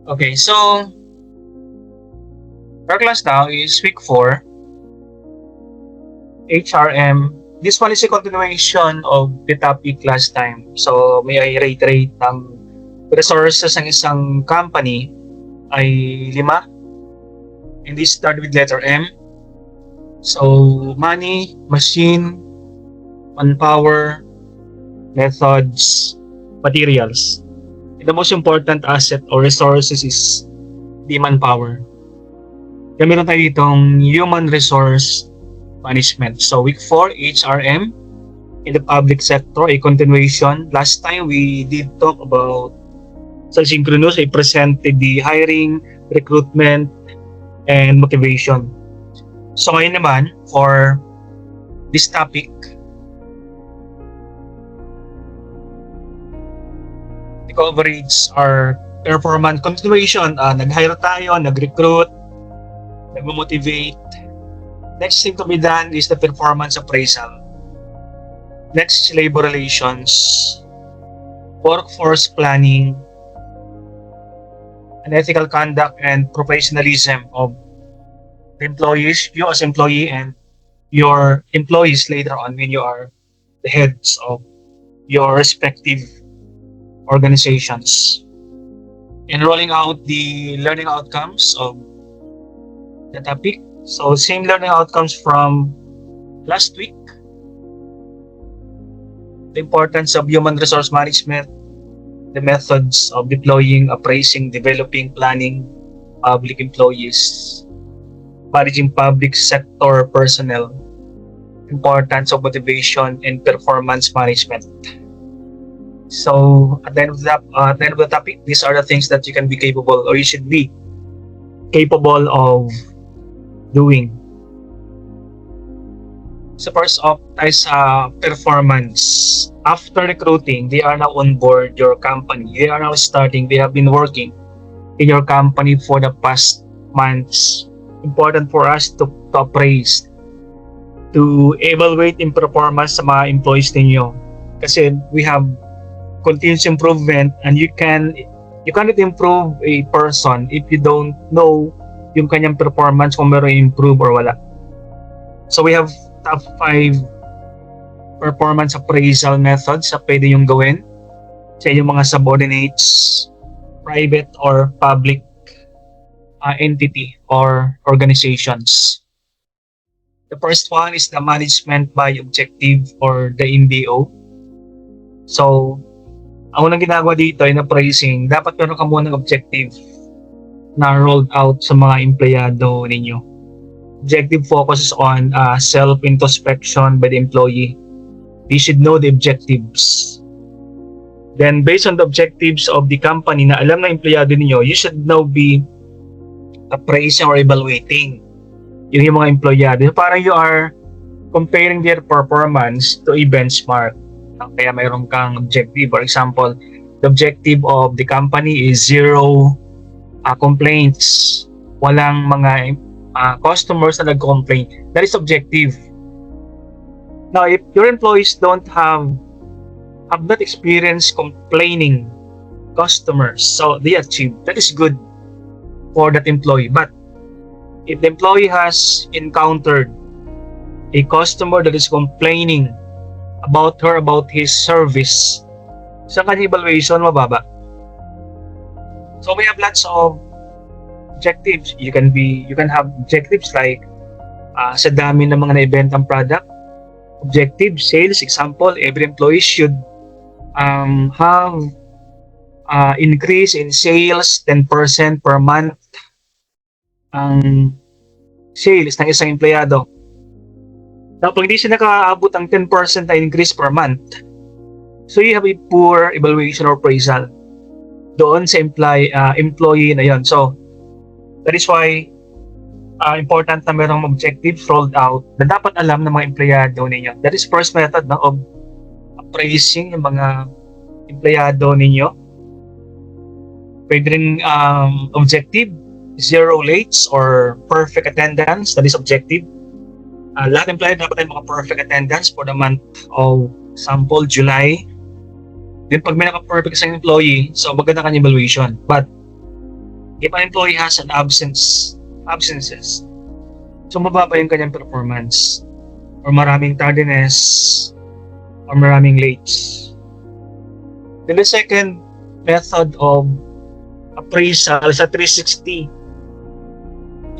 Okay, so our class now is week 4, HRM. This one is a continuation of the topic last time. So may I reiterate ang resources ng isang company ay 5. And this start with letter M. So money, machine, manpower, methods, materials. And the most important asset or resources is the manpower. Kaya meron tayo ditong human resource management. So week 4, HRM in the public sector, a continuation. Last time we did talk about sa Synchronous, I presented the hiring, recruitment, and motivation. So ngayon naman, for this topic, the coverage are performance continuation. Nag-hire tayo, nag-recruit, nag-motivate. Next thing to be done is the performance appraisal. Next, labor relations, workforce planning, and ethical conduct and professionalism of the employees, you as employee and your employees later on when you are the heads of your respective organizations. And rolling out the learning outcomes of the topic. So same learning outcomes from last week. The importance of human resource management, the methods of deploying, appraising, developing, planning public employees, managing public sector personnel, importance of motivation and performance management. So at the end of the topic, these are the things that you can be capable or you should be capable of doing. So first off, tayo sa performance. After recruiting, they are now on board your company. They are now starting. They have been working in your company for the past months. Important for us to appraise, to evaluate in performance sa mga employees ninyo. Kasi we have continuous improvement and you cannot improve a person if you don't know yung kanyang performance kung meron improve or wala. So we have top 5 performance appraisal methods na pwede yung gawin sa inyong mga subordinates, private or public entity or organizations. The first one is the management by objective or the MBO. So, ang unang ginagawa dito ay na pricing, dapat meron ka muna ng objective na rolled out sa mga empleyado ninyo. Objective focuses on self-introspection by the employee. You should know the objectives. Then, based on the objectives of the company na alam ng empleyado ninyo, you should now be appraising or evaluating yung mga empleyado. Parang you are comparing their performance to a benchmark. Kaya mayroon kang objective. For example, the objective of the company is 0 complaints. Walang mga customers na nag-complain. That is objective. Now, if your employees don't have not experienced complaining customers, so they achieve, that is good for that employee. But if the employee has encountered a customer that is complaining about her, about his service, sa kanyang evaluation, mababa. So we have lots of objectives. You can have objectives like sa dami ng mga naibentang product. Objective, sales, example, every employee should have increase in sales 10% per month ang sales ng isang empleyado. Kapag hindi siya nakaabot ang 10% na increase per month, so you have a poor evaluation or appraisal doon sa employee na yon. So that is why important na merong objectives rolled out na dapat alam ng mga empleyado ninyo. That is first method of appraising yung mga empleyado ninyo. Pwede rin objective, 0 lates or perfect attendance. That is objective. Lahat ng employee dapat ay mga perfect attendance for the month of sample July. Then pag may naka-perfect isang employee, so maganda kanyang evaluation. But If an employee has an absences, so mababa yung kanyang performance, or maraming tardiness, or maraming lates. Then the second method of appraisal sa 360.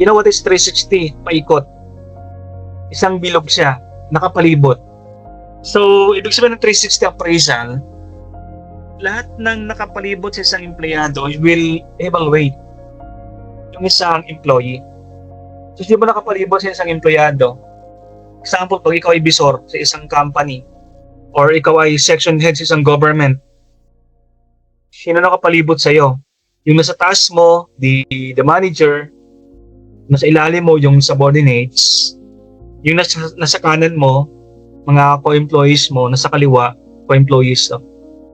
You know what is 360? Paikot. Isang bilog siya, nakapalibot. So, ibig sabihin ng 360 appraisal, lahat ng nakapalibot sa isang empleyado will evaluate yung isang employee. So, di ba nakapalibot sa isang empleyado? Example, pag ikaw ay bisor sa isang company or ikaw ay section head sa isang government, sino nakapalibot sa'yo? Yung nasa taas mo, the manager, nasa ilalim mo, yung subordinates, yung nasa kanan mo, mga co-employees mo, nasa kaliwa, co-employees.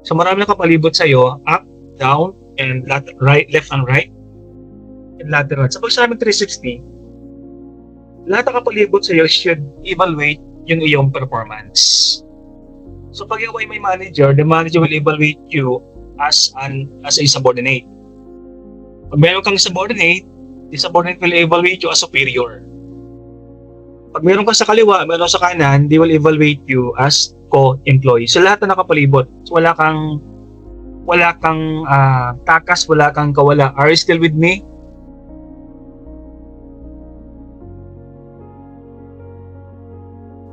So marami nakapalibot sa'yo, up, down, and left and right, and lateral. So pag sabing 360, lahat nakapalibot sa'yo should evaluate yung iyong performance. So pag ikaw ay may manager, the manager will evaluate you as a subordinate. Pag meron kang subordinate, the subordinate will evaluate you as superior. Pag meron ka sa kaliwa, meron sa kanan, they will evaluate you as co-employee. So lahat na nakapalibot. So wala kang takas, wala kang kawala. Are you still with me?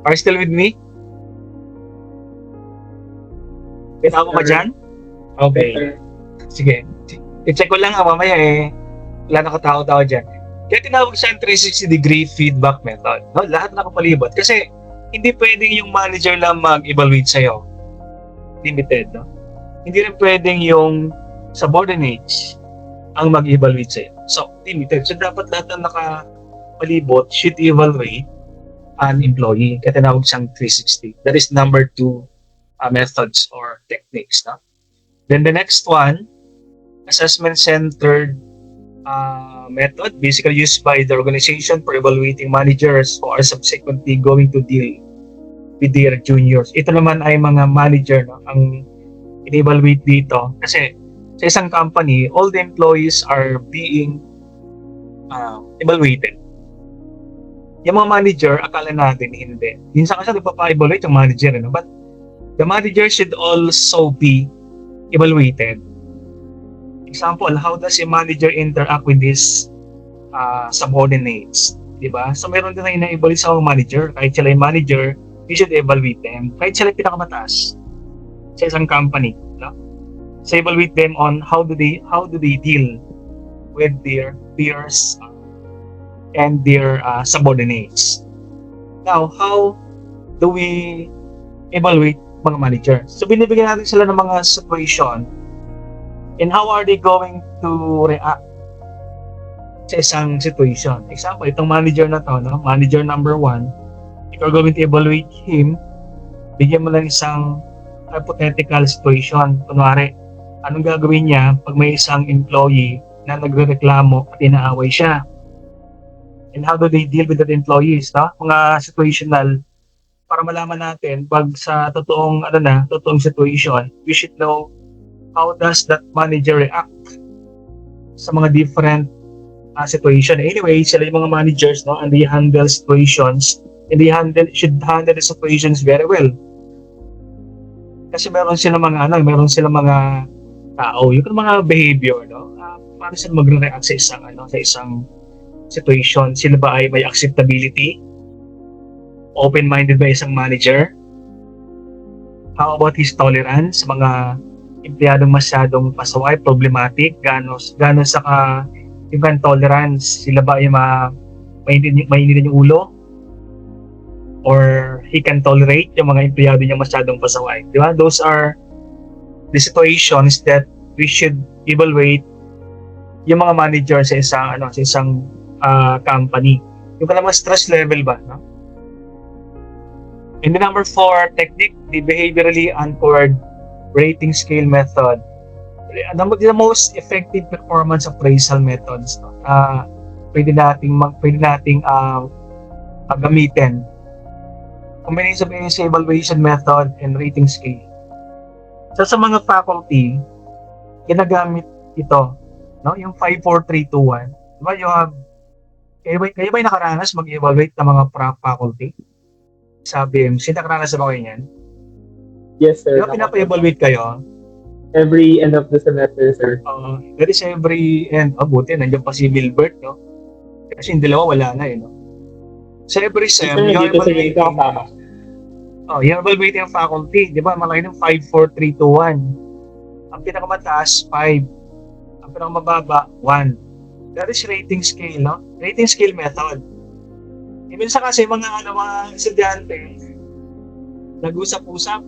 Are you still with me? Pinaka mo ba dyan? Okay. Sige. I-check ko lang mamaya wala nakatao-tao dyan. Kaya tinawag siya yung 360-degree feedback method. No? Lahat nakapalibot. Kasi hindi pwedeng yung manager lang mag-evaluate sa'yo. Limited, no? Hindi rin pwedeng yung subordinates ang mag-evaluate sa'yo. So, limited. So, dapat lahat na nakapalibot should evaluate an employee. Kaya tinawag siyang 360. That is number 2 methods or techniques. No? Then the next one, assessment-centered method, basically used by the organization for evaluating managers who are subsequently going to deal with their juniors. Ito naman ay mga manager, no, ang in-evaluate dito. Kasi sa isang company, all the employees are being evaluated. Yung mga manager, akala natin hindi. Minsan kasi nagpapa-evaluate yung manager, no? But the manager should also be evaluated. Example, how does a manager interact with his subordinates? Diba? So meron din na ina-evaluate sa mga manager. Kahit sila yung manager, you should evaluate them. Kahit sila yung pinakamataas sa isang company. No? So evaluate them on how do they deal with their peers and their subordinates. Now, how do we evaluate mga manager? So binibigyan natin sila ng mga situation and how are they going to react sa isang situation. Example, itong manager na to, no? Manager number 1, if you're going to evaluate him, bigyan mo lang isang hypothetical situation. Kunwari, anong gagawin niya pag may isang employee na nagrereklamo at inaaway siya? And how do they deal with that employees? No? Mga situational, para malaman natin pag sa totoong situation, we should know how does that manager react sa mga different situation. Anyway, sila yung mga managers, no, and they handle situations and they should handle the situations very well. Kasi meron sila mga tao, yung mga behavior, no, paano sila magre-react sa isang situation. Sila ba ay may acceptability? Open-minded ba isang manager? How about his tolerance sa mga empleyadong masyadong pasaway, problematic, gano'n sa yung tolerance, sila ba ay mainitin yung ulo? Or he can tolerate yung mga empleyado niya masyadong pasaway? Di ba? Those are the situations that we should evaluate yung mga manager sa isang company. Yung kailangan stress level ba, no? And the number 4 technique, the behaviorally anchored rating scale method. The most effective performance appraisal methods, no? Pwede nating gamitin. Combination of evaluation method and rating scale. So sa mga faculty, ginagamit ito no? Yung 5, 4, 3, 2, 1. Diba you have, kayo ba yung nakaranas mag-evaluate ng mga faculty sa BMC? Nakaranas ba kayo yan? Yes, sir. Di ba pinapa-evaluate kayo? Every end of the semester, sir. That is every end. Buti, nandiyan pa si Wilbert, no? Kasi yung dalawa wala na, no? So every sem, Sir, you're dito sa evaluating, dito kasama. you're evaluating ang faculty. Di ba? Malaki ng 5, 4, 3, 2, 1. Ang pinakamataas, 5. Ang pinakamababa, 1. That is rating scale, no? Rating scale method. Minsan kasi mga estudyante, nag-usap-usap,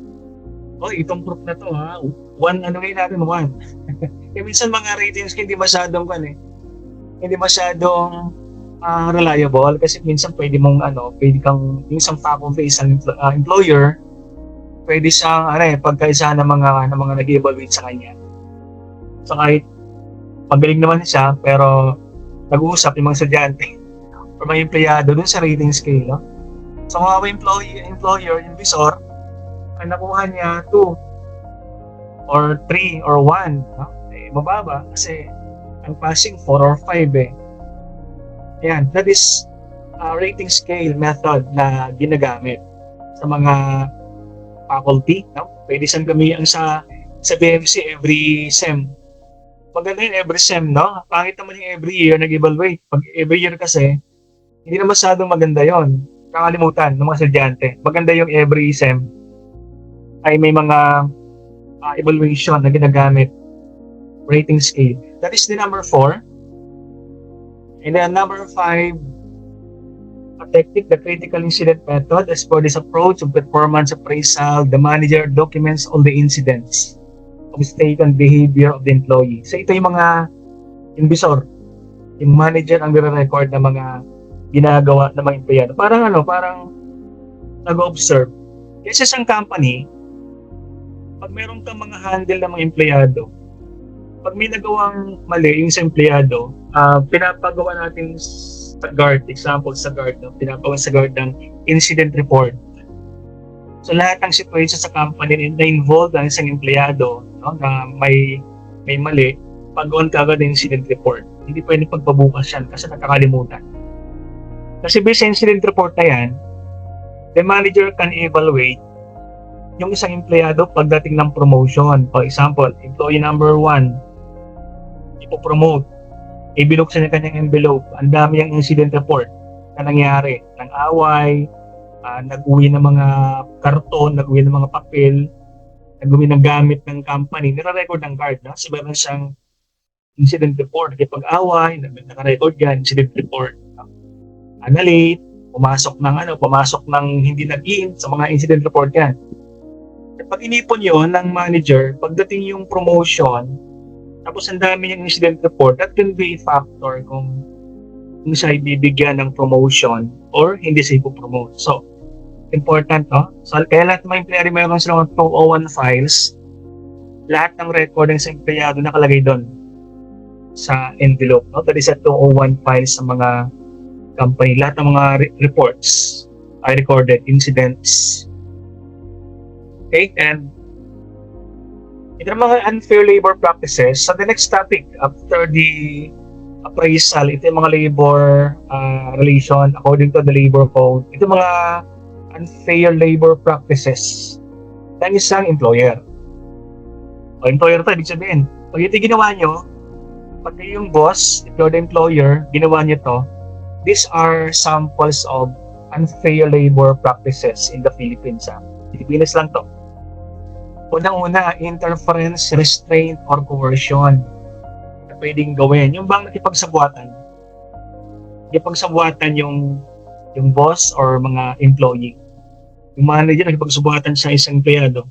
itong group na to, ha? 1, ngayon natin, 1. Minsan mga ratings hindi masyadong hindi masyadong reliable kasi minsan pwede kang minsan faculty isang employer, pwede siyang pagkaisahan ng mga nag-evaluate sa kanya. So kahit magaling naman siya pero nag-uusap yung mga estudyante or mga empleyado dun sa rating scale, no? So kung ako employer, yung visor, ang nakuha niya 2 or 3 or 1, no? Mababa kasi ang passing 4 or 5 Ayan, that is rating scale method na ginagamit sa mga faculty, no? Pwede siyang gamitin sa BMC every sem. Maganda yun every sem, no? Pangit naman yung every year nag-evaluate. Pag every year kasi, hindi na masyadong maganda yon. Kakalimutan ng mga estudyante. Maganda yung every sem ay may mga evaluation na ginagamit, rating scale. That is the number 4. And then number 5, a technique, the critical incident method. As for this approach of performance appraisal, the manager documents all the incidents of state and behavior of the employee. So ito yung mga invisor, yung manager ang nire-record ng mga ginagawa ng mga empleyado. Parang nag-observe. Kasi sa isang company, pag meron kang mga handle ng mga empleyado, pag may nagawang mali yung sa empleyado, pinapagawa natin sa guard, example sa guard, no? Pinapagawa sa guard ng incident report. So lahat ng situation sa company na involved ang isang empleyado, no, na may mali, pag-on kagad ng incident report. Hindi pwede pagpabukas yan kasi nakakalimutan. Kasi based sa incident report na yan, the manager can evaluate yung isang empleyado pagdating ng promotion. For example, employee number 1, ipopromote, binuksan niya kanyang envelope, ang dami yung incident report na nangyari, ng away, nag-uwi ng mga karton, nag-uwi ng mga papel, nag-uwi ng gamit ng company, nire-record ng guard, no? So meron siyang incident report, pag-away, naka-record yan, incident report. Late, pumasok ng hindi nag-in sa mga incident report yan. At pag inipon yon ng manager, pagdating yung promotion, tapos ang dami niyang incident report, that can be a factor kung siya ibibigyan ng promotion or hindi siya ipopromote. So, important, no? So, kaya lahat ng mga empleyado mayroon silang 201 files, lahat ng recording sa empleyado nakalagay doon sa envelope, no? That is a 201 files sa mga company. Lahat ng mga reports ay recorded, incidents. Okay, and ito ang mga unfair labor practices. So the next topic after the appraisal, ito yung mga labor relation according to the labor code. Ito mga unfair labor practices ng isang employer. O employer to, ibig sabihin, pag ito ginawa nyo, pag yung boss, if you're the employer, ginawa nyo to, these are samples of unfair labor practices in the Philippines. Pilipinas lang to. Unang-una, interference, restraint, or coercion na pwedeng gawin. Yung bang nakipagsabuatan yung boss or mga employee. Yung manager nakipagsabuatan sa isang empleyado.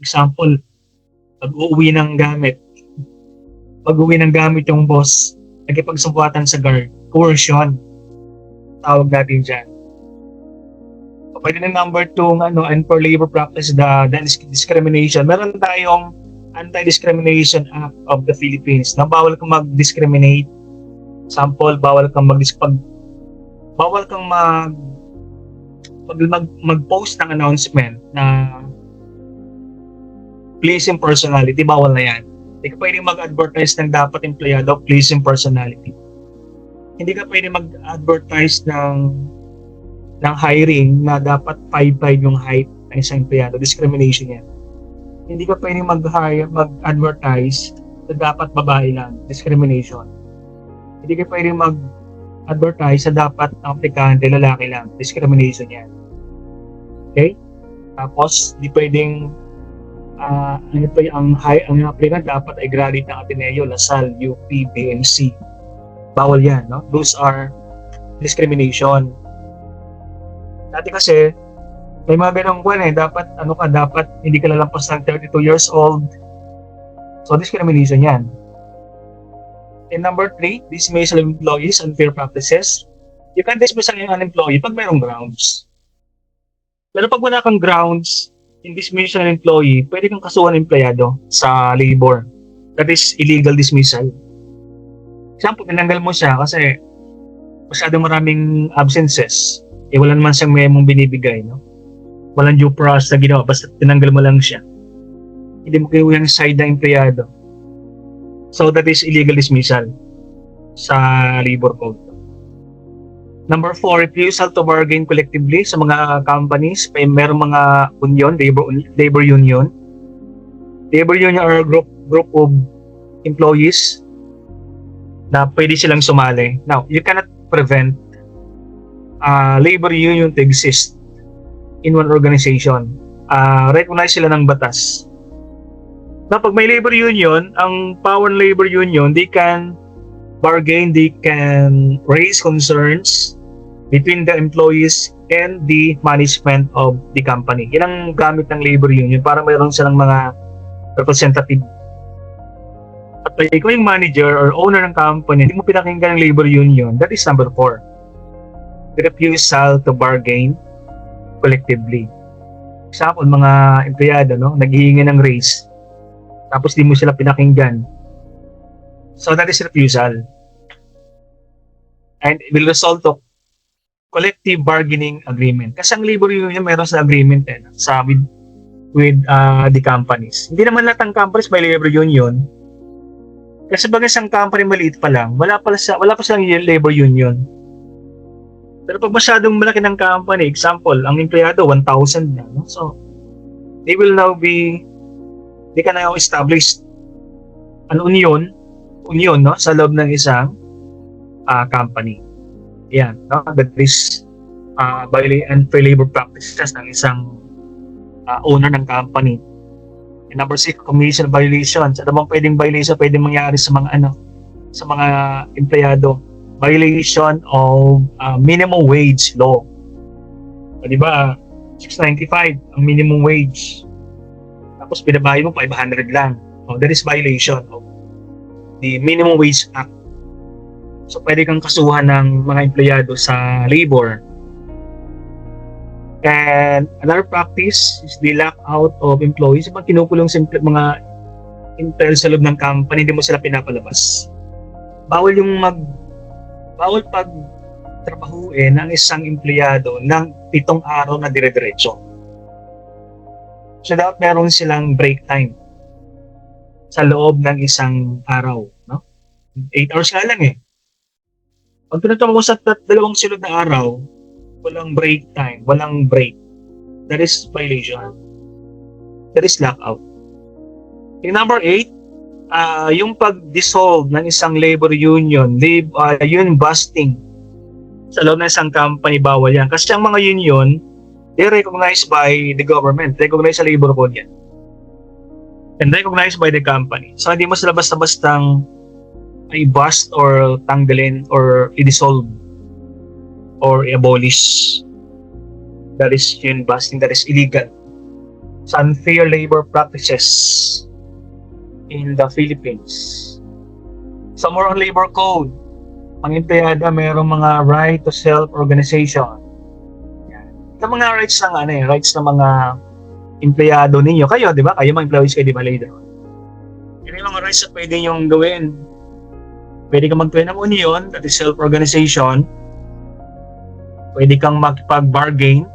Example, pag-uwi ng gamit yung boss, nakipagsabuatan sa guard, coercion, tawag natin dyan. Pwede na number 2, unfair labor practice, the discrimination. Meron tayong Anti-Discrimination Act of the Philippines na bawal kang mag-discriminate. Sample, bawal kang mag-post ng announcement na pleasing personality, bawal na yan. Hindi ka pwedeng mag-advertise ng dapat empleyado pleasing personality. Hindi ka pwedeng mag-advertise ng hiring na dapat 5'5" yung height ng isang empleyado. Discrimination yan. Hindi ka pwedeng mag-advertise na dapat babae lang. Discrimination. Hindi ka pwedeng mag-advertise na dapat ang aplikante lalaki lang. Discrimination yan. Okay? Tapos, hindi pwedeng ang applicant dapat ay graduate ng Ateneo, LaSalle, UP, BMC. Bawal yan, no? Those are discrimination. Dati kasi, may mga ganong dapat hindi ka lalampas ng 32 years old. So, discrimination yan. And number 3, dismissal of employees, unfair practices. You can dismiss an employee pag mayroong grounds. Pero pag wala kang grounds, in dismissal ng employee, pwede kang kasuhan ng empleyado sa labor. That is illegal dismissal. Example, tinanggal mo siya kasi masyadong maraming absences. Wala naman siyang memong binibigay, no? Walang due process na ginawa, basta tinanggal mo lang siya. Hindi mo kinuha yung side ng empleyado. So that is illegal dismissal sa labor code. Number 4, refusal to bargain collectively sa mga companies. Mayroong mga union, labor union. Labor union are a group of employees na pwede silang sumali. Now, you cannot prevent labor union to exist in one organization. Recognize sila ng batas. Now, pag may labor union, ang power ng labor union, they can bargain, they can raise concerns between the employees and the management of the company. Yan ang gamit ng labor union para mayroon silang mga representative. At pag ikaw yung manager or owner ng company, hindi mo pinakinggan ng labor union, that is number 4. The refusal to bargain collectively. Example, mga empleyado, no? Naghihingi ng raise, tapos di mo sila pinakinggan. So that is refusal. And it will result to collective bargaining agreement. Kasi ang labor union meron sa agreement with the companies. Hindi naman lahat ng companies may labor union. Kasi bagay isang company maliit pa lang, wala pa silang labor union. Pero pag masyadong malaki ng company, example, ang empleyado 1,000 na, no? So they can now establish an union, no, sa loob ng isang company. Yan, no? That is unfair labor practices ng isang owner ng company. And number 6, commission violations. Ano bang pwedeng violation pwedeng mangyari sa mga empleyado? Violation of minimum wage law. O, di ba? 695 ang minimum wage. Tapos binabayad mo 500 lang. O, that is violation of the Minimum Wage Act. So, pwede kang kasuhan ng mga empleyado sa labor. And another practice is the lockout of employees. Pag kinukulong sa mga employees sa loob ng company, hindi mo sila pinapalabas. Bawal pag trabahuin ang isang empleyado ng 7 araw na dire-diretso. So, dapat meron silang break time sa loob ng isang araw. No? 8 hours nga lang eh. Pag pinatama mo sa 2 sunod na araw, walang break time, walang break. That is violation. That is lockout. Yung number 8, yung pag-dissolve ng isang labor union, union busting sa loob ng isang company, bawal yan. Kasi ang mga union, they're recognized by the government, recognized sa labor code yan. And recognized by the company. So hindi mo sila basta-bastang i-bust or tanggalin or i-dissolve or i-abolish. That is union busting, that is illegal. Sa unfair labor practices in the Philippines. Sa more on labor code, ang empleyado mayroong mga right to self-organization. Ito mga rights ng mga empleyado ninyo. Kayo, di ba? Kayo mga employees kayo, di ba, later? Yun yung mga rights na pwede nyong gawin. Pwede kang mag-join ng union, that is self-organization. Pwede kang makipag-bargain.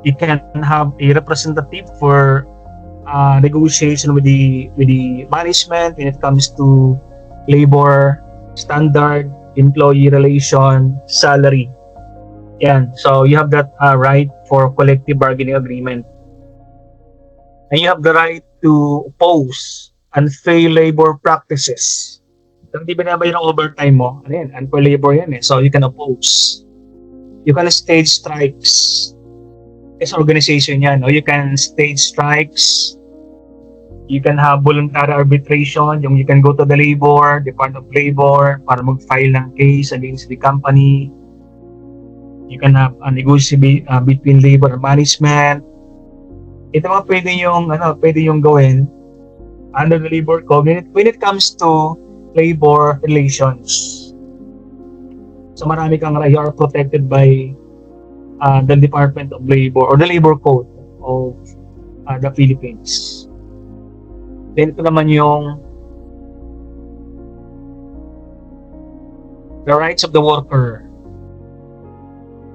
You can have a representative for negotiation with the management when it comes to labor standard, employee relation, salary. Yan. So you have that right for collective bargaining agreement. And you have the right to oppose unfair labor practices. Kung di binabayad ng overtime mo, ano yan? Unfair labor yan eh. So you can oppose. You can stage strikes. As organization yan. No? You can stage strikes. You can have voluntary arbitration. You can go to the labor, Department of Labor, para mag-file ng case against the company. You can have a negotiation between labor and management. Ito mga pwede yung gawin under the labor code when it comes to labor relations. So marami kang you are protected by the Department of Labor or the Labor Code of the Philippines. Then ito naman yung the rights of the worker.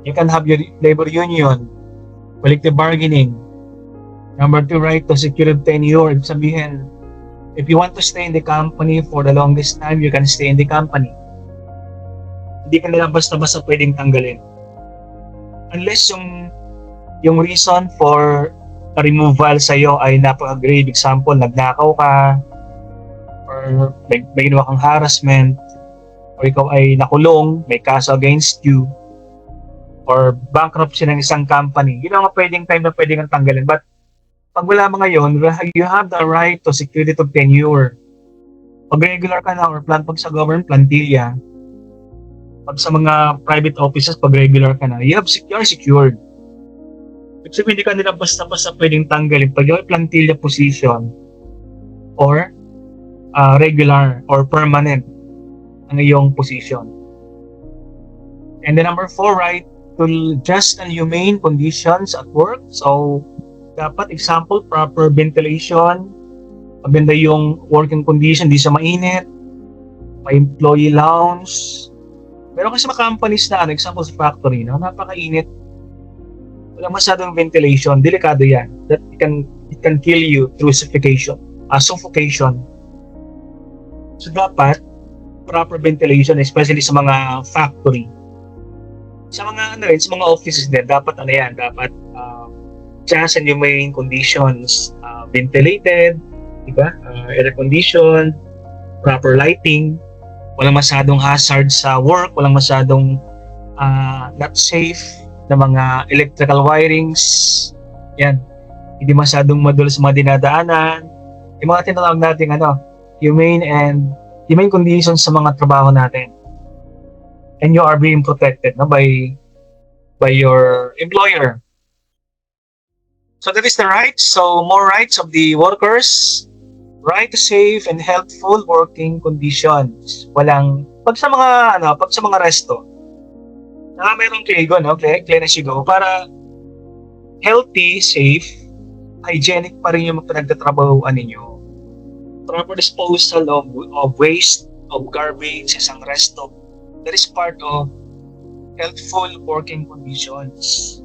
You can have your labor union, collective bargaining. Number 2, right to secure tenure. Ibig sabihin, if you want to stay in the company for the longest time, you can stay in the company. Hindi ka nila basta-basta pwedeng tanggalin. Unless yung reason for a removal sa'yo ay napaka-grave. Example, nagnakaw ka, or may ginawa kang harassment, or ikaw ay nakulong, may kaso against you, or bankruptcy ng isang company. Yun ang pwedeng time na pwedeng kang tanggalin. But pag wala mga yon, you have the right to security of tenure. Pag regular ka na or pag sa government, plantilla. Pag sa mga private offices, pag regular ka na, you are secured. Ibig sabihin, hindi ka nila basta-basta pwedeng tanggalin. Pag yung plantilla position or regular or permanent ang iyong position. And the number 4, right to just and humane conditions at work. So, dapat example, proper ventilation, maganda yung working condition, di siya mainit, may employee lounge. Pero kasi mga companies na, example sa factory, no, napakainit, walang masyadong ventilation, delikado yan. That it can kill you through suffocation. So dapat, proper ventilation, especially sa mga factory. Sa mga sa mga offices din, dapat dapat just and humane conditions, ventilated, diba? Air conditioned, proper lighting, walang masyadong hazard sa work, walang masyadong not safe na mga electrical wirings, yan, hindi masyadong madulas sa mga dinadaanan, yung mga tinatawag nating humane conditions sa mga trabaho natin. And you are being protected by your employer. So that is the rights. So more rights of the workers, right to safe and healthful working conditions. Pag sa mga resto, mayroong clean as you go, para healthy, safe, hygienic pa rin yung pinagtatrabahuan ninyo. Proper disposal of waste, of garbage sa isang resto. That is part of healthful working conditions.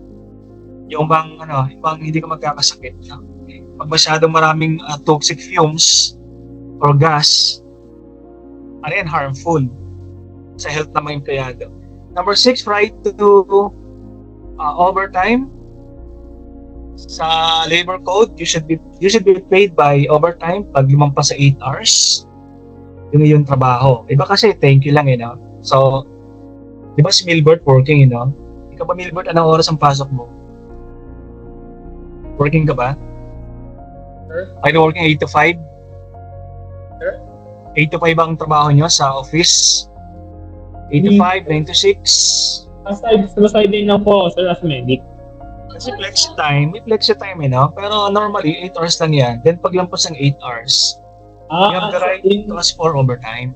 Yung bang hindi ka magkakasakit. Pag masyadong maraming toxic fumes or gas, harmful sa health ng mga empleyado. Number 6, right to overtime. Sa labor code, you should be paid by overtime pag lumampas sa 8 hours. Yun yung trabaho. Iba kasi thank you lang So, di ba si Milbert working, Ikaw ba, Milbert, anong oras ang pasok mo? Working ka ba? Sir? Are you working 8 to 5? Sir? 8 to 5 ang trabaho nyo sa office? 8 to 5, 9 to 6? Sumaside din lang po, sir, as medic. Kasi flexi time, Pero normally, 8 hours lang yan. Then pag lampas ng 8 hours, you have the right to ask for overtime.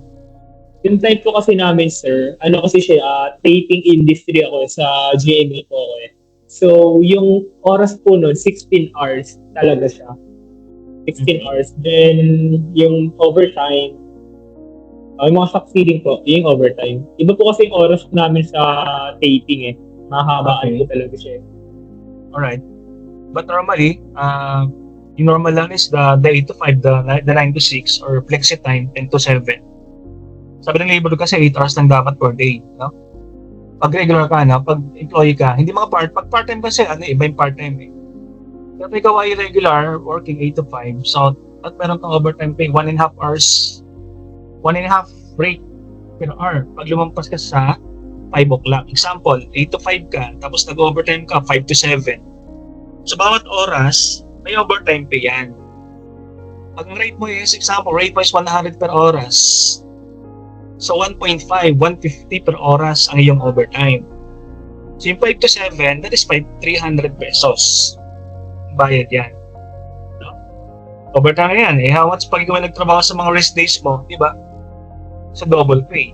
Yung type po kasi namin, sir, kasi siya, taping industry ako sa GMA po ako . So, yung oras po nun, 16 hours talaga siya. 16 hours. Then, yung overtime, yung mga succeeding po, yung overtime. Iba po kasi yung oras namin sa taping Mahabaan po talaga siya. Alright. But normally, Yung normal lang is the 8 to 5, the 9 to 6, or flexi time, 10 to 7. Sabi ng labor kasi 8 hours lang dapat per day, no? Pag regular ka na, pag employee ka, hindi mga pag part-time kasi, iba yung part-time eh. Pero ikaw ay regular, working 8 to 5, so, at meron kang overtime pay, 1.5 hours, 1.5 break per hour. Pag lumampas ka sa 5 o'clock. Example, 8 to 5 ka, tapos nag-overtime ka, 5 to 7. So, bawat oras, may overtime pay yan. Pag ang rate mo is, example, rate mo is 100 per oras. So, 1.5, 150 per oras ang iyong overtime. So, yung 5 to 7, that is 300 pesos. Bayad yan. No? Overtime yan. How much pag ikaw nagtrabaho sa mga rest days mo, di ba? So, double pay.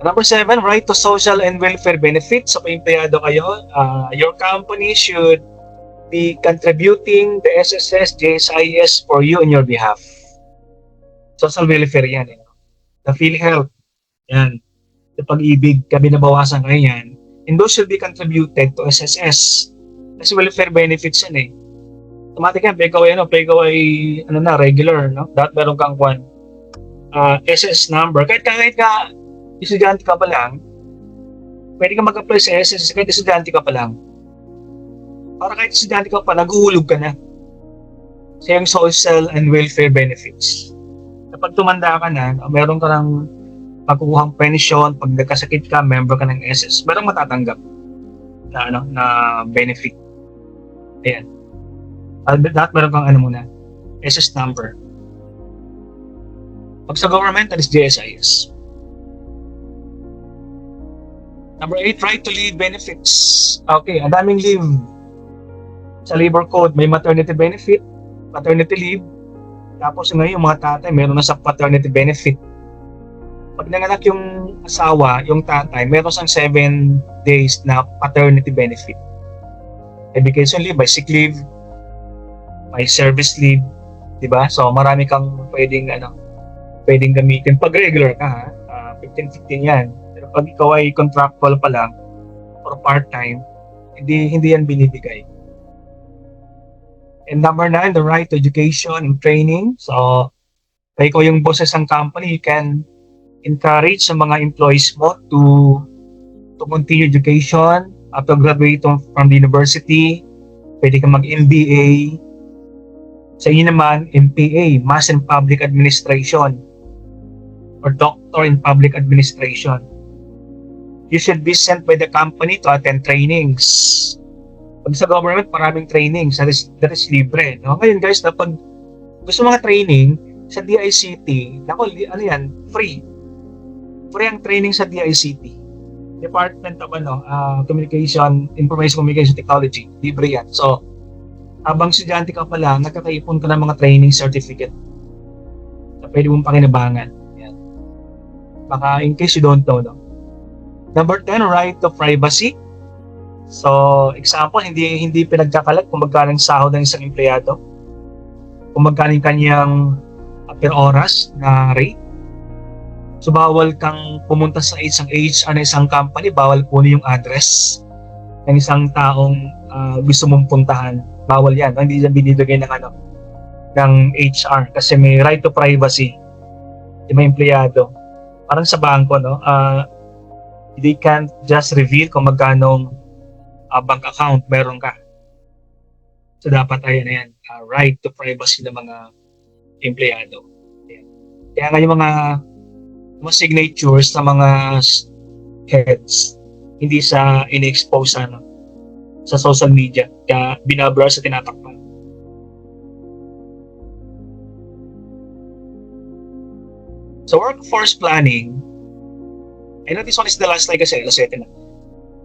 Number 7, right to social and welfare benefits. So, kung empleyado kayo, your company should be contributing the SSS, JSIS for you on your behalf. Social welfare yan. The PhilHealth, yan. The Pag-ibig, binabawasan kayo yan. And those should be contributed to SSS. Kasi welfare benefits yan eh. Automatic yan, pag ikaw ay regular, no? Dapat meron kang SS number. Kahit ka estudyante ka pa lang, pwede ka mag-apply sa SSS kahit estudyante ka pa lang. Para kahit estudyante ka pa, naguhulog ka na sa yung social and welfare benefits. Kapag tumanda ka na, meron ka ng pagkukuhang pension, pag nagkasakit ka, member ka ng SS, merong matatanggap na benefit. Ayan. Dapat meron kang SS number. Pag sa government, that is JSIS. Number 8, right to leave benefits. Okay, ang daming leave. Sa labor code, may maternity benefit, paternity leave. Tapos ngayon, yung mga tatay, meron na sa paternity benefit. Pag nanganak yung asawa, yung tatay, meron sang 7 days na paternity benefit. May vacation leave, may sick leave, may service leave, di ba? So marami kang pwedeng gamitin. Pag regular ka, 15-15 yan. Pero pag ikaw ay contractual pa lang, or part-time, hindi yan binibigay. And number 9, the right to education and training. So, kaya ikaw yung bosses ng company, you can encourage sa mga employees mo to continue education after graduating from the university. Pwede ka mag-MBA. Sa inyo naman, MPA, Mass in Public Administration, or Doctor in Public Administration. You should be sent by the company to attend trainings. Pag sa government, maraming trainings. That is libre. No? Ngayon guys, pag gusto mga training sa DICT, free. Free ang training sa DICT. Department of Information Communication Technology. Libre yan. So, habang estudyante ka pala, nagkakaipon ka ng mga training certificate na pwede mong pakinabangan. Yan. Baka in case you don't know. No? Number 10, right to privacy. So, example, hindi pinagkakalat kung magkano ang sahod ng isang empleyado, kung magkano yung kanyang per oras na rate. So, bawal kang pumunta sa isang HR na isang company, bawal kunin yung address ng isang taong gusto mong puntahan. Bawal yan. Hindi yan binibigay ng HR kasi may right to privacy yung mga empleyado. Parang sa bangko, no? They can't just reveal kung magkano bank account meron ka. So dapat yan, right to privacy ng mga empleyado. Ayan. Kaya nga yung mga signatures ng mga heads hindi sa in-expose sa social media, kaya binablur sa tinatakpan. So workforce planning, I know this one is the last slide kasi, alas 7 na.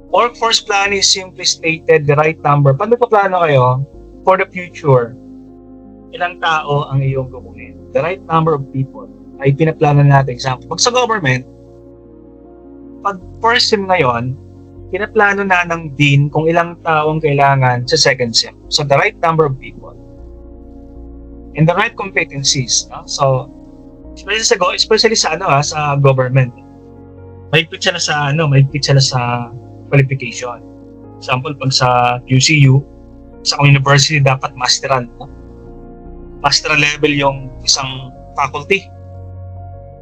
Workforce planning is simply stated the right number. Pag nagpaplano kayo for the future, ilang tao ang iyong kukunin? The right number of people ay pinaplano natin. Example, pag sa government, pag first sem ngayon, pinaplano na ng dean kung ilang taong kailangan sa second sem. So the right number of people and the right competencies. No? So especially sa government, mahigpit sila sa qualification. Example, pag sa QCU, Sa university, dapat masteral. No? Masteral level yung isang faculty.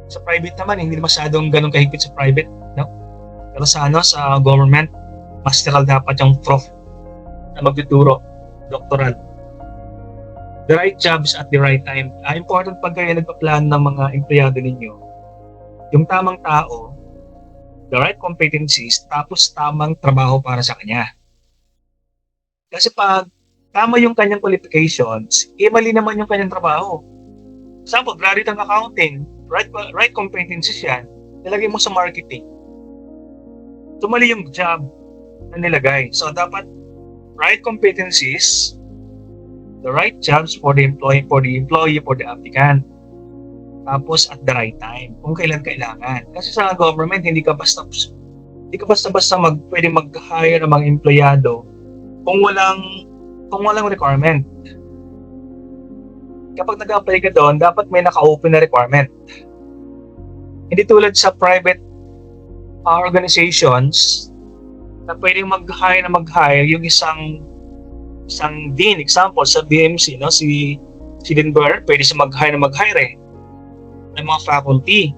Sa private naman, hindi masyadong ganun kahigpit sa private. No? Pero sa government, masteral dapat yung prof na magtuturo, doctoral. The right jobs at the right time. Important pag kayo nagpa-plan ng mga empleyado ninyo, yung tamang tao, the right competencies, tapos tamang trabaho para sa kanya. Kasi pag tama yung kanyang qualifications, mali naman yung kanyang trabaho. Example, graduate ng accounting, right competencies yan, nilagay mo sa marketing. So mali yung job na nilagay. So dapat right competencies, the right jobs for the employee, for the applicant. Tapos at the right time, kung kailan kailangan. Kasi sa government, hindi ka basta-basta pwede mag-hire ng mga empleyado kung walang requirement. Kapag nag-apply ka doon, dapat may naka-open na requirement. Hindi tulad sa private organizations na pwedeng mag-hire yung isang dean. Example, sa BMC, no? si Dean Boyer, pwede siya mag-hire ng mga faculty.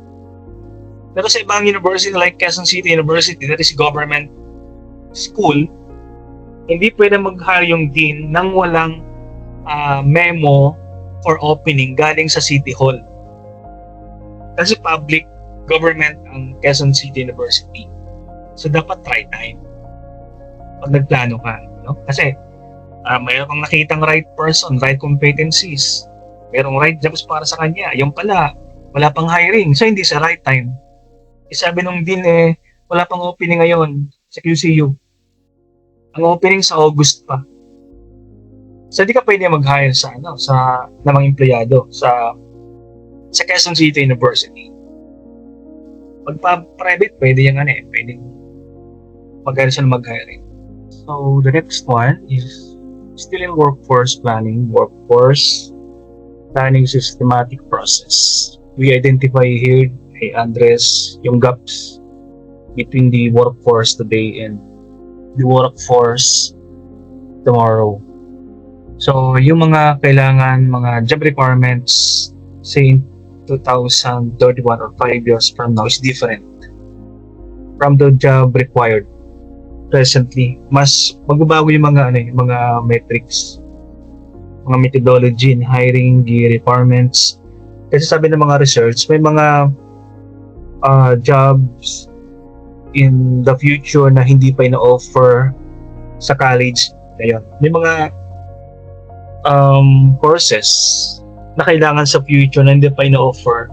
Pero sa ibang university like Quezon City University, that is government school, hindi pwede mag-hire yung dean nang walang memo or opening galing sa City Hall. Kasi public government ang Quezon City University. So dapat right time pag nagplano ka. No? Kasi mayroon kang nakitang right person, right competencies, mayroong right jobs para sa kanya. Yung pala, wala pang hiring. So hindi sa right time. Sabi nung din wala pang opening ngayon sa QCU. Ang opening sa August pa. So hindi ka pwede mag-hire sa mga empleyado sa Quezon City University. Pag private, pwede yung pwedeng mag-hire siya mag-hiring. So the next one is still in workforce planning systematic process. We identify here, address yung gaps between the workforce today and the workforce tomorrow. So, yung mga kailangan, mga job requirements, say in 2031 or 5 years from now is different from the job required presently. Mas magbabago yung mga metrics, mga methodology in hiring, the requirements. Kasi sabi ng mga research, may mga jobs in the future na hindi pa ina-offer sa college ngayon. May mga courses na kailangan sa future na hindi pa ina-offer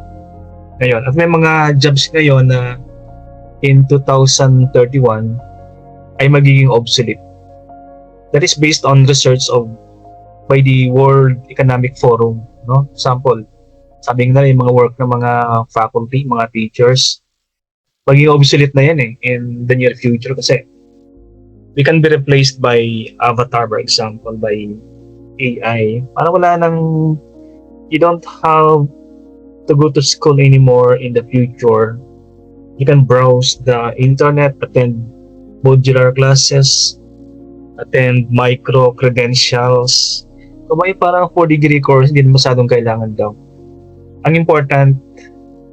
ngayon. At may mga jobs ngayon na in 2031 ay magiging obsolete. That is based on research by the World Economic Forum. No? Example, sabi nga yung mga work ng mga faculty, mga teachers, magiging obsolete na yan in the near future kasi we can be replaced by avatar, for example, by AI. Parang wala nang, you don't have to go to school anymore in the future. You can browse the internet, attend modular classes, attend micro credentials. So may parang 4-degree course, hindi masyadong kailangan daw. Ang important,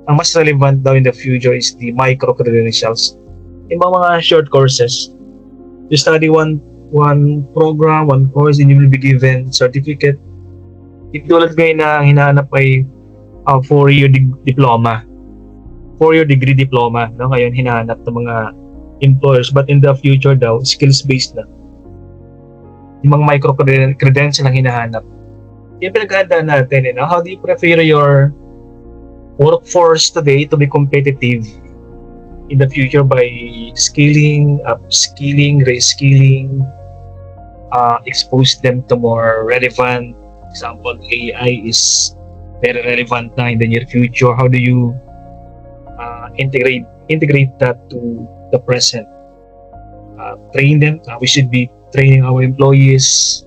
ang mas relevant daw in the future is the micro credentials. Yung mga short courses. You study one program, one course, and you will be given certificate. Tulad ngayon na hinahanap ay 4-year diploma. 4-year degree diploma. No? Ngayon hinahanap ng mga employers. But in the future daw, skills-based na. Yung mga micro credentials ang hinahanap. Yung pinag-aandaan natin, how do you prepare your workforce today to be competitive in the future by skilling, upskilling, reskilling, expose them to more relevant. Example, AI is very relevant na in the near future. How do you integrate that to the present? Train them. We should be training our employees,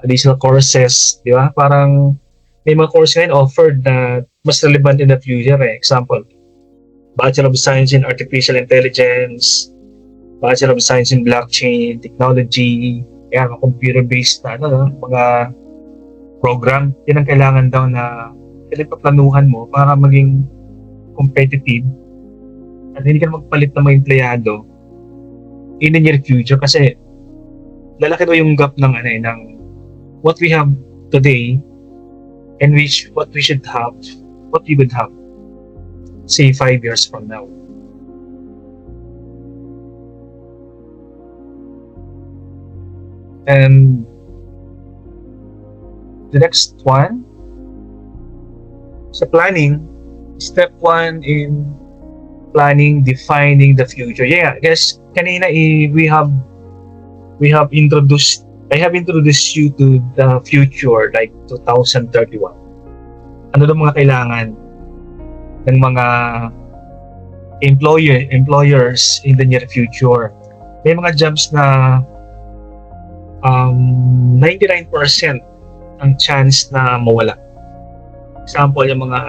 additional courses, di ba? Parang may mga course ngayon offered na mas relevant in the future. Example, Bachelor of Science in Artificial Intelligence, Bachelor of Science in Blockchain Technology, Kaya mga computer-based na mga program, yan ang kailangan daw na pinagpaplanuhan mo para maging competitive at hindi ka magpalit ng mga empleyado in the near future kasi lalaki daw yung gap ng what we have today and what we should have, what we would have say 5 years from now. And the next one, sa planning, step 1 in planning, defining the future. Yeah, I guess kanina we have introduced, I have introduced you to the future like 2031. Ano daw mga kailangan ng mga employers in the near future? May mga jobs na 99% ang chance na mawala. Example, yung mga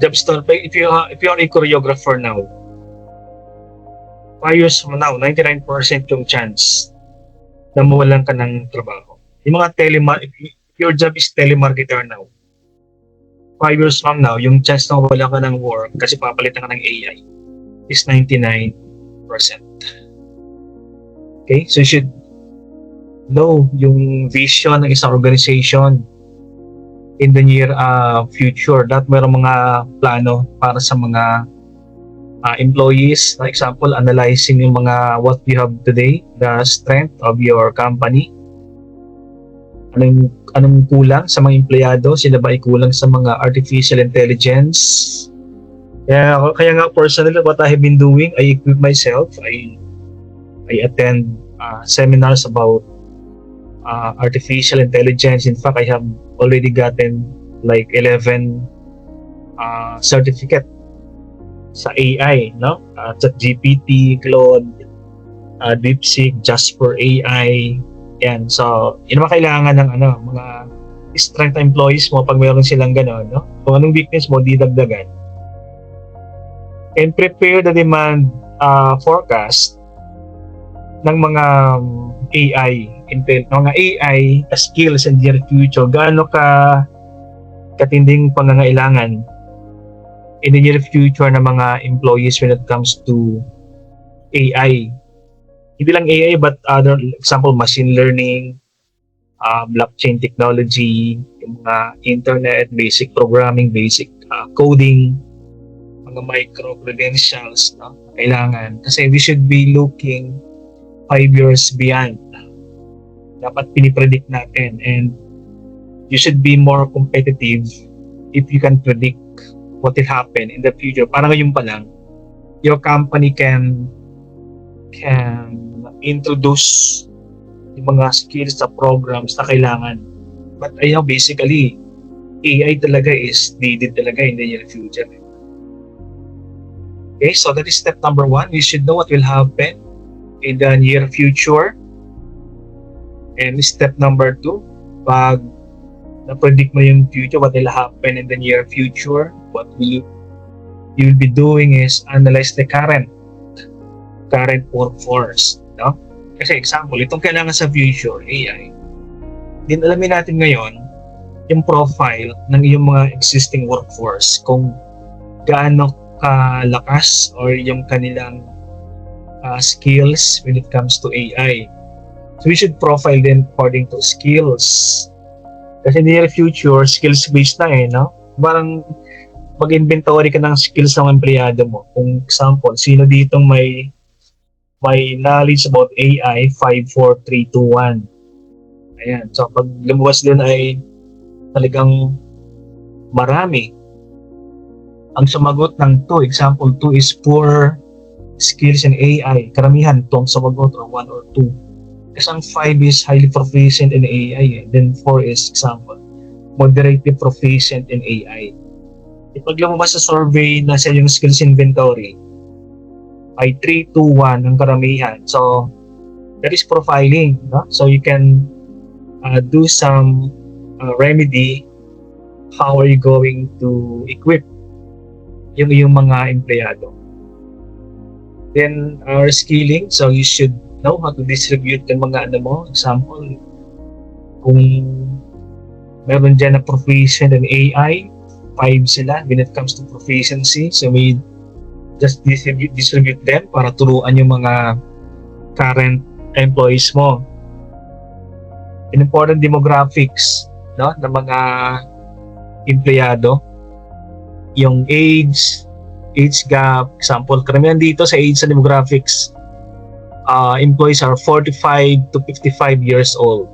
jobs to, if you are a choreographer now, 5 years from now, 99% yung chance na mawalan ka ng trabaho. Yung mga if your job is telemarketer now, 5 years from now, yung chance na mawalan ka ng work kasi papalitan ka ng AI is 99%. Okay? So you should know yung vision ng isang organization in the near future. That mayroong mga plano para sa mga employees. For example, analyzing yung mga what we have today, the strength of your company. Anong kulang sa mga empleyado? Sila ba ay kulang sa mga artificial intelligence? Kaya nga personally, what I have been doing, I equip myself. I attend seminars about artificial intelligence. In fact, I have already gotten like 11 certificate sa AI, no? ChatGPT, Claude, DeepSeek, Jasper AI. Yan. So, yun ang kailangan ng mga strength employees mo pag mayroon silang gano'n, no? Kung anong weakness mo, didagdagan. And prepare the demand forecast ng mga AI, mga AI skills in the near future. Gaano katinding pangangailangan in the near future ng mga employees when it comes to AI. Hindi lang AI but other, example, machine learning, blockchain technology, yung mga internet, basic programming, basic coding, mga micro-credentials, no? Kailangan. Kasi we should be looking 5 years beyond. Dapat pinipredict natin, and you should be more competitive if you can predict what will happen in the future. Parang ngayon pa lang, your company can introduce yung mga skills sa programs na kailangan. But basically, AI talaga is needed talaga in the near future. Okay, so that is step number 1. We should know what will happen in the near future. And step number 2, pag na-predict mo yung future, what will happen in the near future, what you will be doing is analyze the current workforce, no? Kasi example, itong kailangan sa future, AI, din alamin natin ngayon yung profile ng iyong mga existing workforce, kung gaano kalakas or yung kanilang skills when it comes to AI. So we should profile them according to skills. Kasi in the near future, skills-based na no? Parang mag-inventory ka ng skills ng empleyado mo. Kung example, sino ditong may knowledge about AI, 5, 4, 3, 2, 1. Ayan. So pag lumabas din ay talagang marami. Ang sumagot ng 2, example 2 is poor skills in AI. Karamihan itong sumagot or 1 or 2. Kasi ang 5 is highly proficient in AI. Then 4 is example, moderately proficient in AI. Pag lumabas sa survey na sa yung skills inventory, ay 3, 2, 1 ang karamihan. So, that is profiling. No? So, you can do some remedy. How are you going to equip yung mga empleyado? Then, skilling. So, you should know how to distribute yung mga ano mo. Example, kung meron dyan na proficient in AI, 5 sila when it comes to proficiency. So we just distribute them para turuan yung mga current employees mo. Important demographics, no, ng mga empleyado, yung age gap. Example, karamihan dito sa age sa demographics, employees are 45 to 55 years old.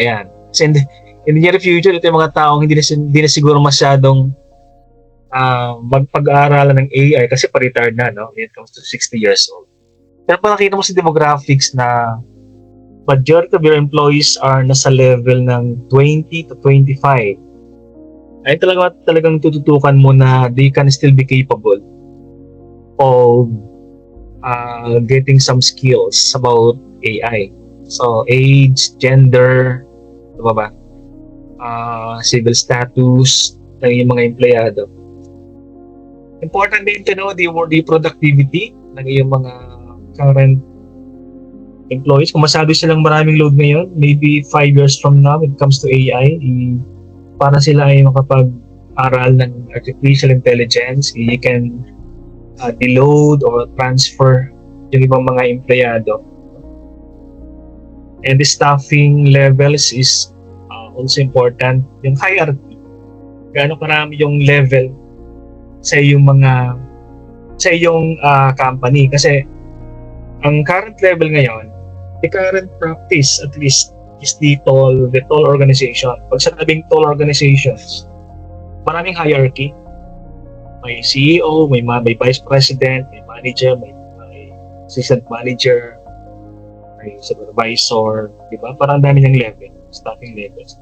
Ayan. Kasi in the near future, ito yung mga taong hindi na siguro masyadong magpag-aaralan ng AI kasi pa-retired na, no? When it comes to 60 years old. Pero pa nakita mo sa demographics na majority of your employees are nasa level ng 20 to 25. Ay talagang tututukan mo na they can still be capable of getting some skills about AI. So, age, gender, diba ba? Civil status ng yung mga empleyado. Important din to know the productivity ng yung mga current employees. Kung masabi silang maraming load ngayon, maybe 5 years from now when it comes to AI, para sila ay makapag-aral ng artificial intelligence, you can deload or transfer yung ibang mga empleyado. And the staffing levels is also important. Yung hierarchy, gaano karami yung level sa iyong company. Kasi ang current level ngayon, the current practice at least is the tall organization. Pag sinabing tall organizations, maraming hierarchy. May CEO, may vice president, may manager, may assistant manager, may supervisor, di ba? Parang dami ng level, staffing levels.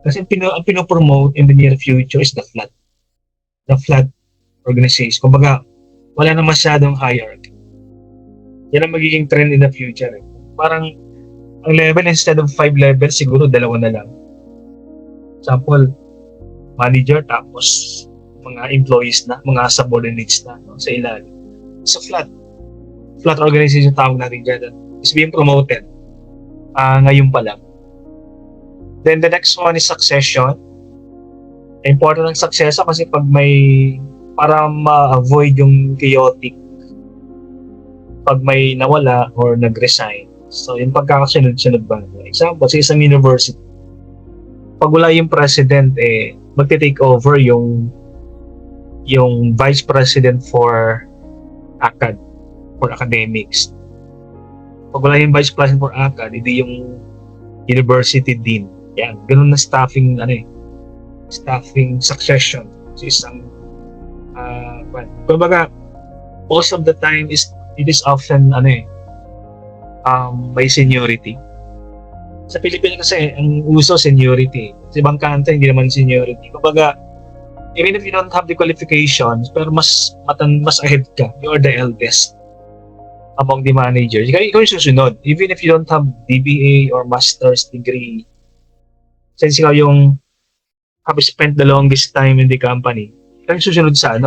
Kasi ang pinopromote in the near future is the flat organization. Kumbaga, wala na masyadong hierarchy. Yan ang magiging trend in the future. Parang ang level, instead of 5 levels, siguro 2 na lang. Example, manager, tapos mga employees na, mga subordinates na, no, sa ilalim. So flat organization tawag natin dyan, is being promoted ngayon pa lang. Then the next one is succession. Important ang succession kasi para ma-avoid yung chaotic pag may nawala or nag-resign. So, yung pagkakasunod-sunod ba? Example, sa isang university, pag wala yung president, magte-take over yung vice president for ACAD, for academics. Pag wala yung vice president for ACAD, hindi yung university dean. Yan, ganun na staffing succession sa isang kumbaga, most of the time it is often by seniority. Sa Pilipinas kasi ang uso seniority. Sa ibang country hindi naman seniority. Kumbaga, even if you don't have the qualifications, pero mas ahead ka, you are the eldest among the managers. Ikaw yung susunod. Even if you don't have DBA or master's degree, since ikaw yung have spent the longest time in the company, ikaw yung susunod sa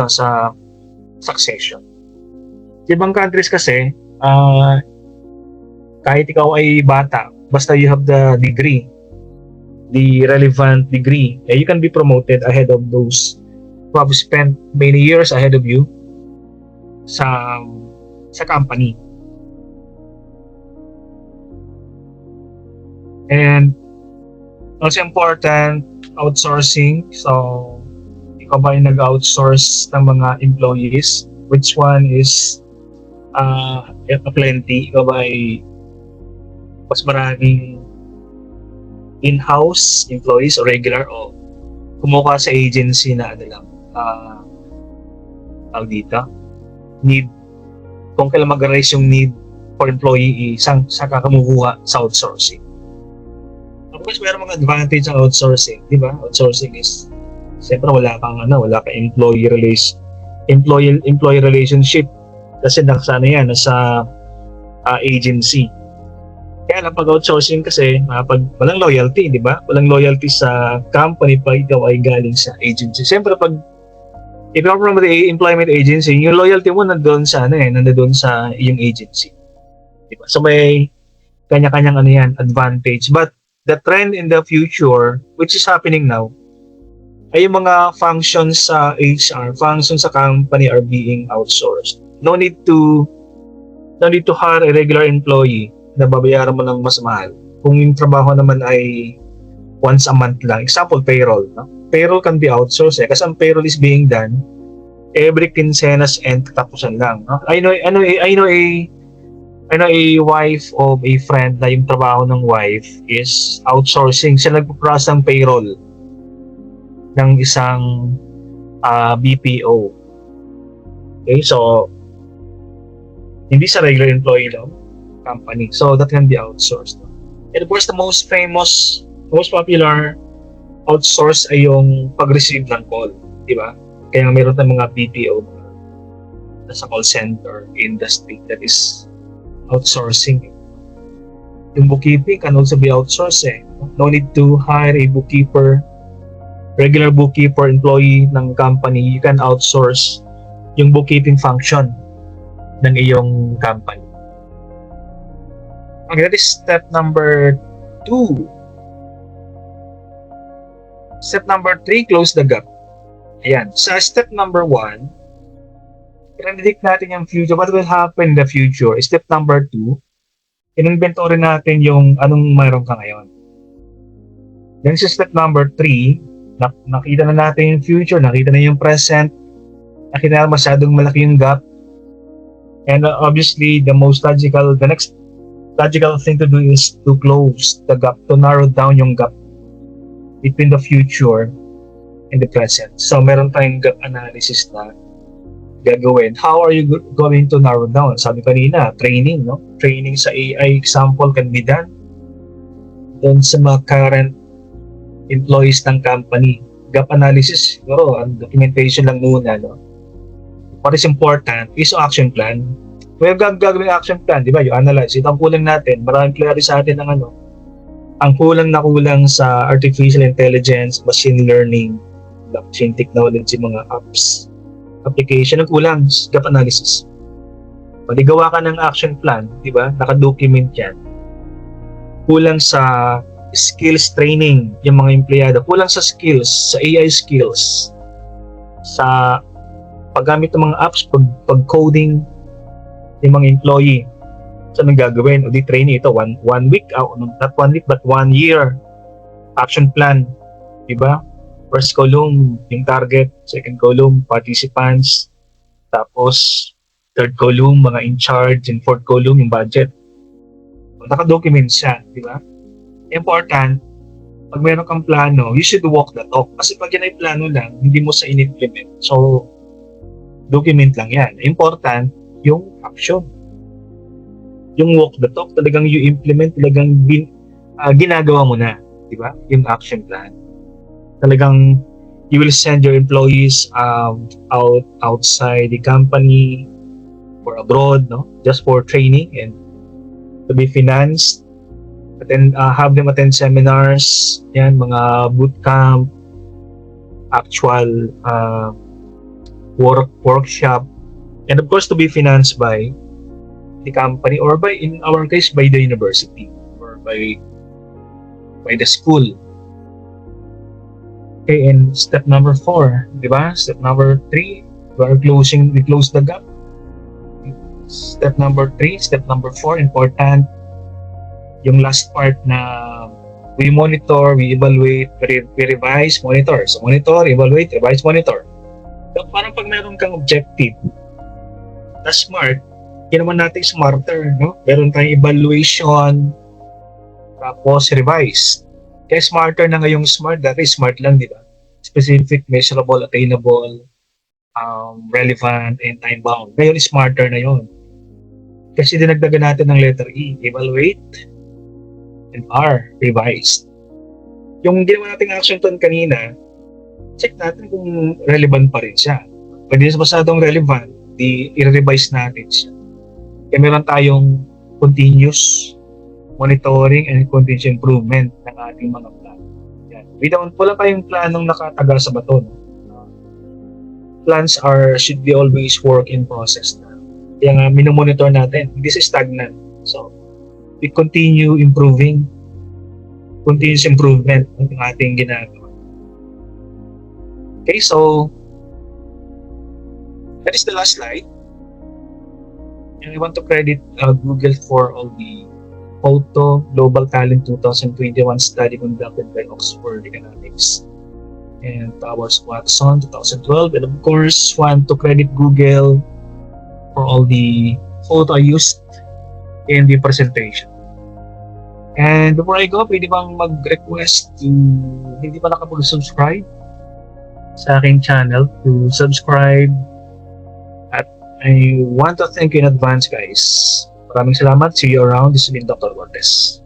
succession. Sa ibang countries kasi, kahit ikaw ay bata, basta you have the degree, the relevant degree, you can be promoted ahead of those who have spent many years ahead of you sa company. And also important, outsourcing. So, ikaw ba yung nag-outsource ng mga employees? Which one is plenty? Ikaw ba ay mas maraming in-house employees o regular o kumuha sa agency na dito need, kung kailan mag-arise yung need for employee, saka kumukuha sa outsourcing. Of course, mayroong mga advantage sa outsourcing, di ba? Outsourcing is siyempre wala kang employee relationship kasi nasa agency. Kaya lang pag outsourcing kasi, pag walang loyalty, di ba? Walang loyalty sa company pag ikaw ay galing sa agency. Siyempre pag if you're from the employment agency, yung loyalty mo nandoon sa iyong agency. Diba? So may kanya-kanyang ano yan, advantage. But the trend in the future, which is happening now, ay yung mga functions sa HR, functions sa company are being outsourced. No need to hire a regular employee na babayaran mo ng mas mahal. Kung yung trabaho naman ay once a month lang. Example, payroll. No? Payroll can be outsourced kasi ang payroll is being done every quincenas and katapusan lang. No? I know a wife of a friend na yung trabaho ng wife is outsourcing. Siya nagpo-process ng payroll ng isang BPO. Okay, so hindi sa regular employee lang company. So that can be outsourced. And of course, the most popular outsource ay yung pag-receive ng call, di ba? Kaya meron tayong mga BPO sa call center industry that is outsourcing. Yung bookkeeping can also be outsourced eh. No need to hire a bookkeeper, regular bookkeeper employee ng company. You can outsource yung bookkeeping function ng iyong company. Okay, that is step number 2. Step number 3, close the gap. Ayan. Sa step number 1, predict natin yung future. What will happen in the future? Step number 2, in-inventory natin yung anong mayroon ka ngayon. Then sa step number 3, nakita na natin yung future, nakita na yung present, nakita na masyadong malaki yung gap. And obviously, the next logical thing to do is to close the gap, to narrow down yung gap between the future and the present. So, meron tayong gap analysis na gagawin. How are you going to narrow down? Sabi kanina, training, no? Training sa AI example can be done doon sa mga current employees ng company. Gap analysis, siguro, ang documentation lang muna, no? What is important is action plan. We have gagawin action plan, di ba? You analyze. Ito ang kulang natin. Maraming klaro sa atin ng ang kulang sa artificial intelligence, machine learning, blockchain technology, mga apps, application, ang kulang, gap analysis. Pag gawa ka ng action plan, di ba? Nakadocument yan. Kulang sa skills training, yung mga empleyado. Kulang sa skills, sa AI skills, sa paggamit ng mga apps, pag-coding yung mga employee. So, anong gagawin? O di training ito, one week, not 1 week, but 1 year action plan. Diba? First column, yung target. Second column, participants. Tapos, third column, mga in charge. And fourth column, yung budget. So, naka-document siya. Diba? Important, pag meron kang plano, you should walk the talk. Kasi pag yan ay plano lang, hindi mo sa in-implement. So, document lang yan. Important, yung action. Yung walk the talk, talagang you implement, talagang ginagawa mo na. Diba? Yung action plan. Talagang you will send your employees outside the company or abroad, no? Just for training and to be financed. Have them attend seminars, yan, mga bootcamp, actual workshop, and of course to be financed by the company or by, in our case, by the university or by the school. Okay, and step number 4, di ba? Step number 3, we close the gap. Step number 3, step number 4, important. Yung last part na we monitor, we evaluate, we revise, monitor. So monitor, evaluate, revise, monitor. So parang pag meron kang objective na smart, ginawa natin smarter, no? Meron tayong evaluation, tapos revise. Kaya smarter na ngayong smart, dati smart lang, di ba? Specific, measurable, attainable, relevant, and time-bound. Ngayon, smarter na yon. Kasi dinagdagan natin ng letter E, evaluate, and R, revise. Yung ginawa nating action plan kanina, check natin kung relevant pa rin siya. Pag hindi masyadong relevant, i-revise natin siya. Kaya meron tayong continuous monitoring and continuous improvement ng ating mga plano. Yan. Wala tayong planong nakatagal sa bato. Plans should be always work in process na. Kaya nga, minomonitor natin. Hindi siya stagnant. So, we continue improving, continuous improvement ang ating ginagawa. Okay, so that is the last slide. And I want to credit Google for all the Photo Global Talent 2021 study conducted by Oxford Economics and Towers Watson 2012. And of course, want to credit Google for all the photo I used in the presentation. And before I go, pwede bang mag-request to hindi pa nakapag-subscribe sa aking channel to subscribe. At I want to thank you in advance, guys. Maraming salamat. See you around. This has been Dr. Cortez.